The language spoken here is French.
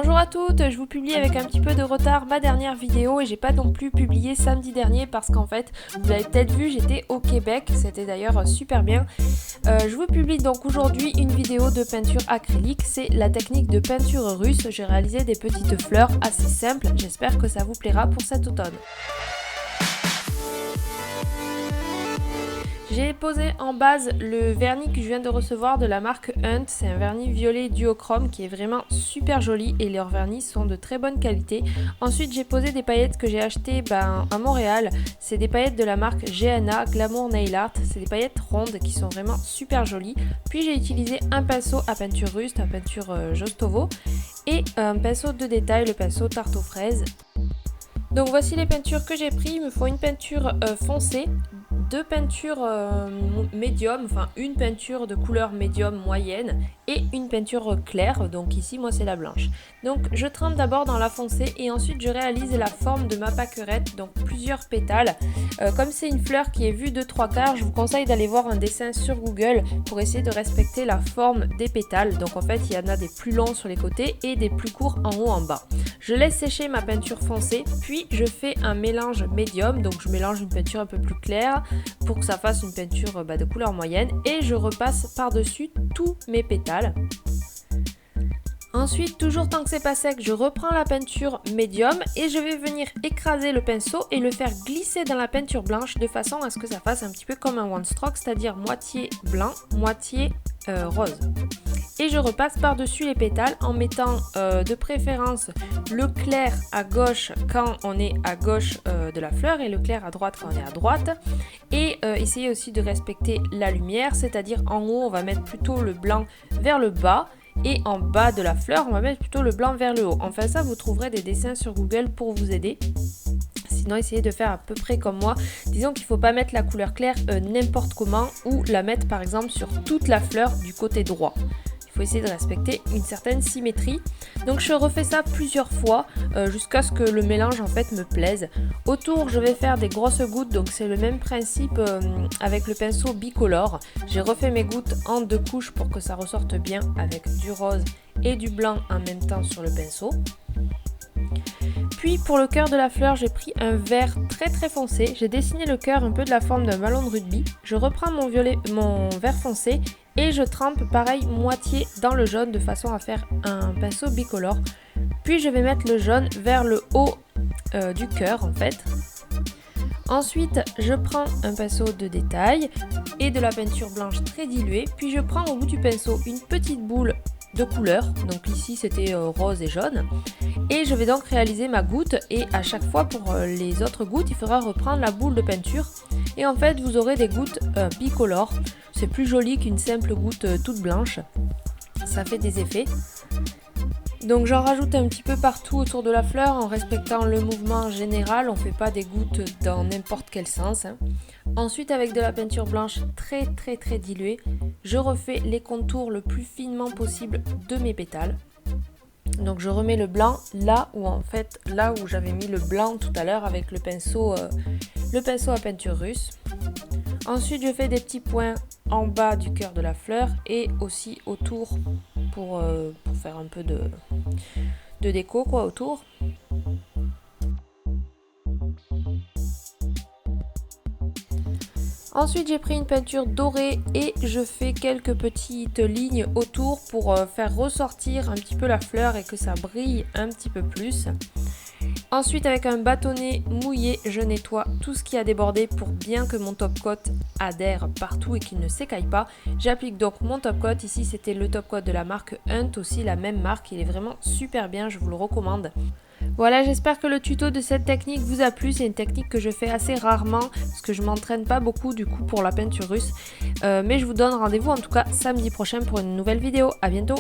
Bonjour à toutes, je vous publie avec un petit peu de retard ma dernière vidéo et j'ai pas non plus publié samedi dernier parce qu'en fait, vous l'avez peut-être vu, j'étais au Québec, c'était d'ailleurs super bien. Je vous publie donc aujourd'hui une vidéo de peinture acrylique, c'est la technique de peinture russe. J'ai réalisé des petites fleurs assez simples, j'espère que ça vous plaira pour cet automne. J'ai posé en base le vernis que je viens de recevoir de la marque Hunt. C'est un vernis violet duochrome qui est vraiment super joli et leurs vernis sont de très bonne qualité. Ensuite, j'ai posé des paillettes que j'ai achetées à Montréal. C'est des paillettes de la marque GNA Glamour Nail Art. C'est des paillettes rondes qui sont vraiment super jolies. Puis j'ai utilisé un pinceau à peinture russe, à peinture Jostovo et un pinceau de détail, le pinceau tarte aux fraises. Donc voici les peintures que j'ai prises. Il me faut une peinture foncée, deux peintures médium, enfin une peinture de couleur médium moyenne et une peinture claire, donc ici moi c'est la blanche. Donc je trempe d'abord dans la foncée et ensuite je réalise la forme de ma pâquerette, donc plusieurs pétales. Comme c'est une fleur qui est vue de 3/4, je vous conseille d'aller voir un dessin sur Google pour essayer de respecter la forme des pétales. Donc en fait il y en a des plus longs sur les côtés et des plus courts en haut en bas. Je laisse sécher ma peinture foncée, puis je fais un mélange médium, donc je mélange une peinture un peu plus claire pour que ça fasse une peinture de couleur moyenne et je repasse par-dessus tous mes pétales. Ensuite, toujours tant que c'est pas sec, je reprends la peinture médium et je vais venir écraser le pinceau et le faire glisser dans la peinture blanche de façon à ce que ça fasse un petit peu comme un one stroke, c'est-à-dire moitié blanc, moitié rose. Et je repasse par-dessus les pétales en mettant de préférence le clair à gauche quand on est à gauche de la fleur et le clair à droite quand on est à droite. Et essayez aussi de respecter la lumière, c'est-à-dire en haut on va mettre plutôt le blanc vers le bas et en bas de la fleur on va mettre plutôt le blanc vers le haut. Enfin ça vous trouverez des dessins sur Google pour vous aider. Sinon, essayez de faire à peu près comme moi. Disons qu'il ne faut pas mettre la couleur claire n'importe comment ou la mettre par exemple sur toute la fleur du côté droit. Il faut essayer de respecter une certaine symétrie. Donc je refais ça plusieurs fois jusqu'à ce que le mélange en fait me plaise. Autour, je vais faire des grosses gouttes, donc c'est le même principe avec le pinceau bicolore. J'ai refait mes gouttes en 2 couches pour que ça ressorte bien avec du rose et du blanc en même temps sur le pinceau. Puis pour le cœur de la fleur, j'ai pris un vert très foncé. J'ai dessiné le cœur un peu de la forme d'un ballon de rugby. Je reprends mon vert foncé et je trempe pareil moitié dans le jaune de façon à faire un pinceau bicolore. Puis je vais mettre le jaune vers le haut du cœur en fait. Ensuite, je prends un pinceau de détail et de la peinture blanche très diluée. Puis je prends au bout du pinceau une petite boule de couleur. Donc ici c'était rose et jaune. Et je vais donc réaliser ma goutte et à chaque fois pour les autres gouttes, il faudra reprendre la boule de peinture. Et en fait, vous aurez des gouttes bicolores. C'est plus joli qu'une simple goutte toute blanche. Ça fait des effets. Donc j'en rajoute un petit peu partout autour de la fleur en respectant le mouvement général. On ne fait pas des gouttes dans n'importe quel sens. Ensuite, avec de la peinture blanche très diluée, je refais les contours le plus finement possible de mes pétales. Donc je remets le blanc là où j'avais mis le blanc tout à l'heure avec le pinceau à peinture russe. Ensuite, je fais des petits points en bas du cœur de la fleur et aussi autour pour faire un peu de déco autour. Ensuite, j'ai pris une peinture dorée et je fais quelques petites lignes autour pour faire ressortir un petit peu la fleur et que ça brille un petit peu plus. Ensuite, avec un bâtonnet mouillé, je nettoie tout ce qui a débordé pour bien que mon top coat adhère partout et qu'il ne s'écaille pas. J'applique donc mon top coat. Ici, c'était le top coat de la marque Hunt, aussi la même marque. Il est vraiment super bien, je vous le recommande. Voilà, j'espère que le tuto de cette technique vous a plu. C'est une technique que je fais assez rarement parce que je m'entraîne pas beaucoup du coup pour la peinture russe. Mais je vous donne rendez-vous en tout cas samedi prochain pour une nouvelle vidéo. À bientôt!